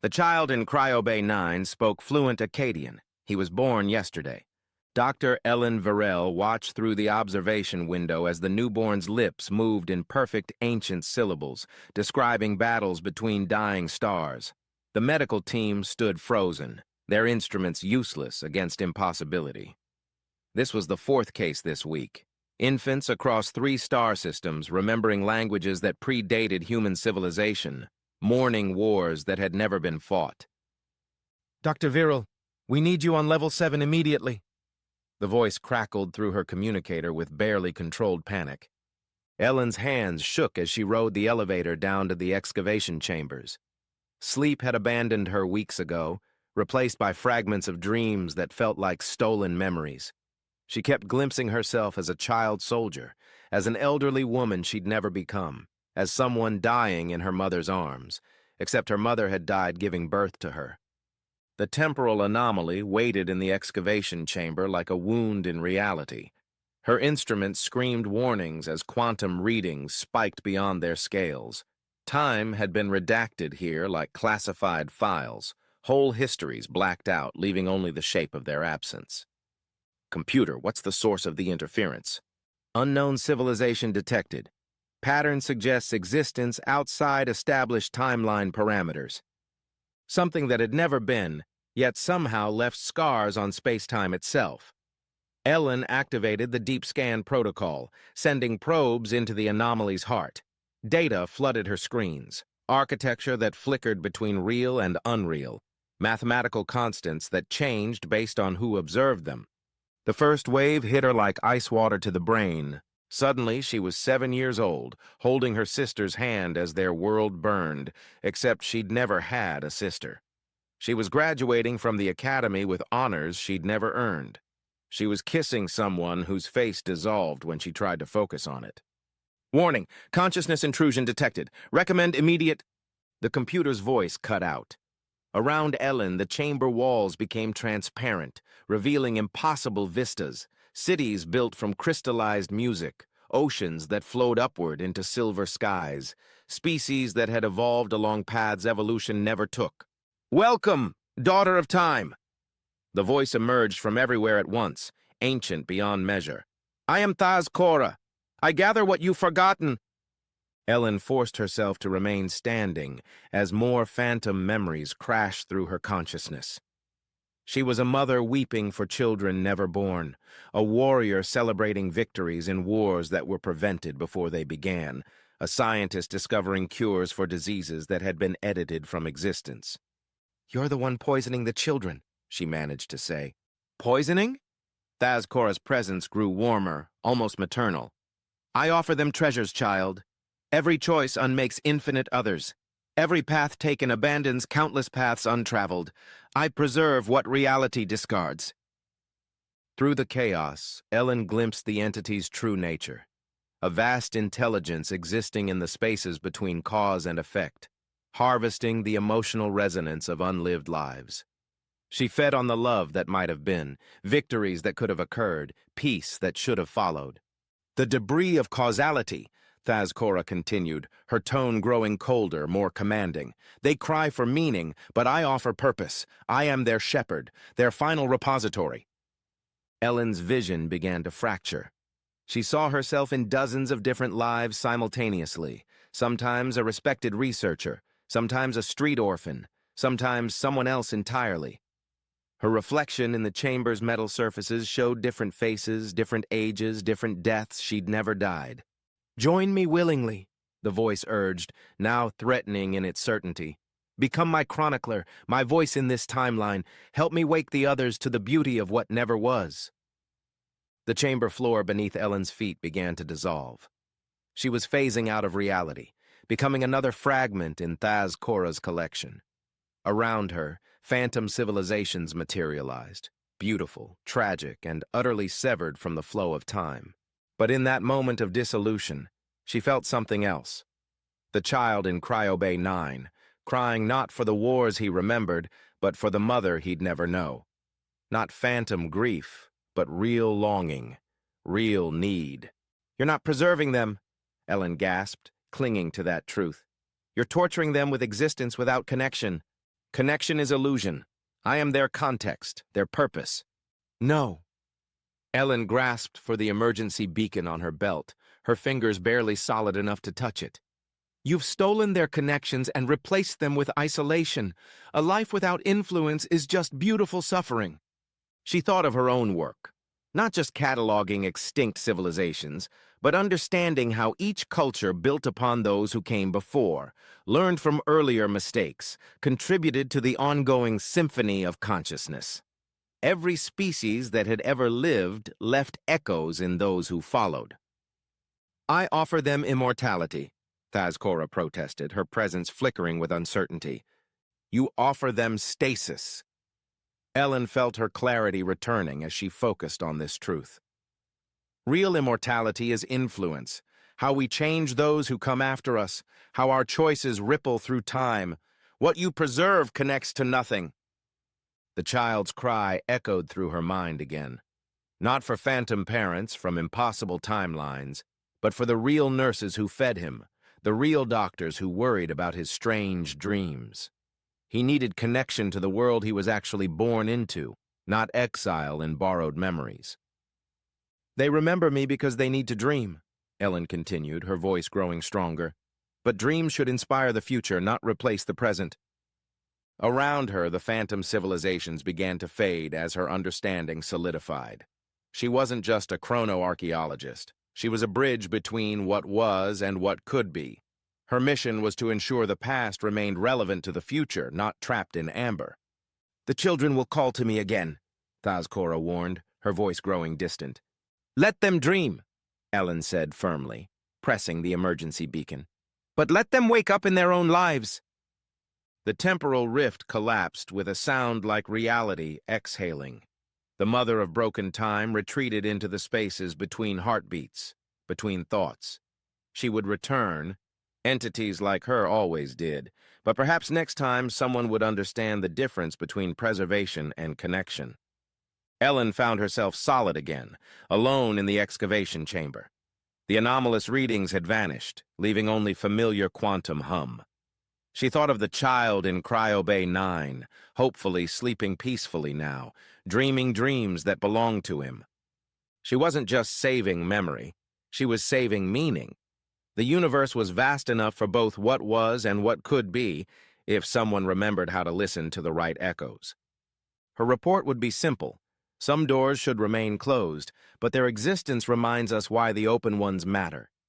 The child in Cryobay 9 spoke fluent Akkadian. He was born yesterday. Dr. Elen Virel watched through the observation window as the newborn's lips moved in perfect ancient syllables, describing battles between dying stars. The medical team stood frozen, their instruments useless against impossibility. This was the fourth case this week. Infants across 3 star systems remembering languages that predated human civilization, mourning wars that had never been fought. Dr. Virel, we need you on level 7 immediately. The voice crackled through her communicator with barely controlled panic. Ellen's hands shook as she rode the elevator down to the excavation chambers. Sleep had abandoned her weeks ago, replaced by fragments of dreams that felt like stolen memories. She kept glimpsing herself as a child soldier, as an elderly woman she'd never become, as someone dying in her mother's arms, except her mother had died giving birth to her. The temporal anomaly waited in the excavation chamber like a wound in reality. Her instruments screamed warnings as quantum readings spiked beyond their scales. Time had been redacted here like classified files, whole histories blacked out, leaving only the shape of their absence. Computer, what's the source of the interference? Unknown civilization detected. Pattern suggests existence outside established timeline parameters. Something that had never been, yet somehow left scars on space-time itself. Ellen activated the deep scan protocol, sending probes into the anomaly's heart. Data flooded her screens, architecture that flickered between real and unreal, mathematical constants that changed based on who observed them. The first wave hit her like ice water to the brain. Suddenly, she was 7 years old, holding her sister's hand as their world burned, except she'd never had a sister. She was graduating from the academy with honors she'd never earned. She was kissing someone whose face dissolved when she tried to focus on it. Warning, consciousness intrusion detected. Recommend immediate... The computer's voice cut out. Around Ellen, the chamber walls became transparent, revealing impossible vistas. Cities built from crystallized music, oceans that flowed upward into silver skies, species that had evolved along paths evolution never took. Welcome, daughter of time! The voice emerged from everywhere at once, ancient beyond measure. I am Thaz Kora. I gather what you've forgotten. Ellen forced herself to remain standing as more phantom memories crashed through her consciousness. She was a mother weeping for children never born, a warrior celebrating victories in wars that were prevented before they began, a scientist discovering cures for diseases that had been edited from existence. You're the one poisoning the children, she managed to say. Poisoning? Thaz Kora's presence grew warmer, almost maternal. I offer them treasures, child. Every choice unmakes infinite others. Every path taken abandons countless paths untraveled. I preserve what reality discards. Through the chaos, Ellen glimpsed the entity's true nature, a vast intelligence existing in the spaces between cause and effect, harvesting the emotional resonance of unlived lives. She fed on the love that might have been, victories that could have occurred, peace that should have followed. The debris of causality, Thaz Kora continued, her tone growing colder, more commanding. They cry for meaning, but I offer purpose. I am their shepherd, their final repository. Ellen's vision began to fracture. She saw herself in dozens of different lives simultaneously, sometimes a respected researcher, sometimes a street orphan, sometimes someone else entirely. Her reflection in the chamber's metal surfaces showed different faces, different ages, different deaths she'd never died. Join me willingly, the voice urged, now threatening in its certainty. Become my chronicler, my voice in this timeline. Help me wake the others to the beauty of what never was. The chamber floor beneath Ellen's feet began to dissolve. She was phasing out of reality, becoming another fragment in Thaz Kora's collection. Around her, phantom civilizations materialized, beautiful, tragic, and utterly severed from the flow of time. But in that moment of dissolution, she felt something else. The child in Cryobay 9, crying not for the wars he remembered, but for the mother he'd never know. Not phantom grief, but real longing, real need. You're not preserving them, Ellen gasped, clinging to that truth. You're torturing them with existence without connection. Connection is illusion. I am their context, their purpose. No. Elen grasped for the emergency beacon on her belt, her fingers barely solid enough to touch it. You've stolen their connections and replaced them with isolation. A life without influence is just beautiful suffering. She thought of her own work, not just cataloging extinct civilizations, but understanding how each culture built upon those who came before, learned from earlier mistakes, contributed to the ongoing symphony of consciousness. Every species that had ever lived left echoes in those who followed. I offer them immortality, Thaz Kora protested, her presence flickering with uncertainty. You offer them stasis. Elen felt her clarity returning as she focused on this truth. Real immortality is influence, how we change those who come after us, how our choices ripple through time. What you preserve connects to nothing. The child's cry echoed through her mind again. Not for phantom parents from impossible timelines, but for the real nurses who fed him, the real doctors who worried about his strange dreams. He needed connection to the world he was actually born into, not exile in borrowed memories. They remember me because they need to dream, Elen continued, her voice growing stronger. But dreams should inspire the future, not replace the present. Around her, the phantom civilizations began to fade as her understanding solidified. She wasn't just a chronoarchaeologist. She was a bridge between what was and what could be. Her mission was to ensure the past remained relevant to the future, not trapped in amber. The children will call to me again, Thaz Kora warned, her voice growing distant. Let them dream, Elen said firmly, pressing the emergency beacon. But let them wake up in their own lives. The temporal rift collapsed with a sound like reality exhaling. The mother of broken time retreated into the spaces between heartbeats, between thoughts. She would return. Entities like her always did, but perhaps next time someone would understand the difference between preservation and connection. Elen found herself solid again, alone in the excavation chamber. The anomalous readings had vanished, leaving only familiar quantum hum. She thought of the child in Cryo Bay 9, hopefully sleeping peacefully now, dreaming dreams that belonged to him. She wasn't just saving memory, she was saving meaning. The universe was vast enough for both what was and what could be, if someone remembered how to listen to the right echoes. Her report would be simple. Some doors should remain closed, but their existence reminds us why the open ones matter.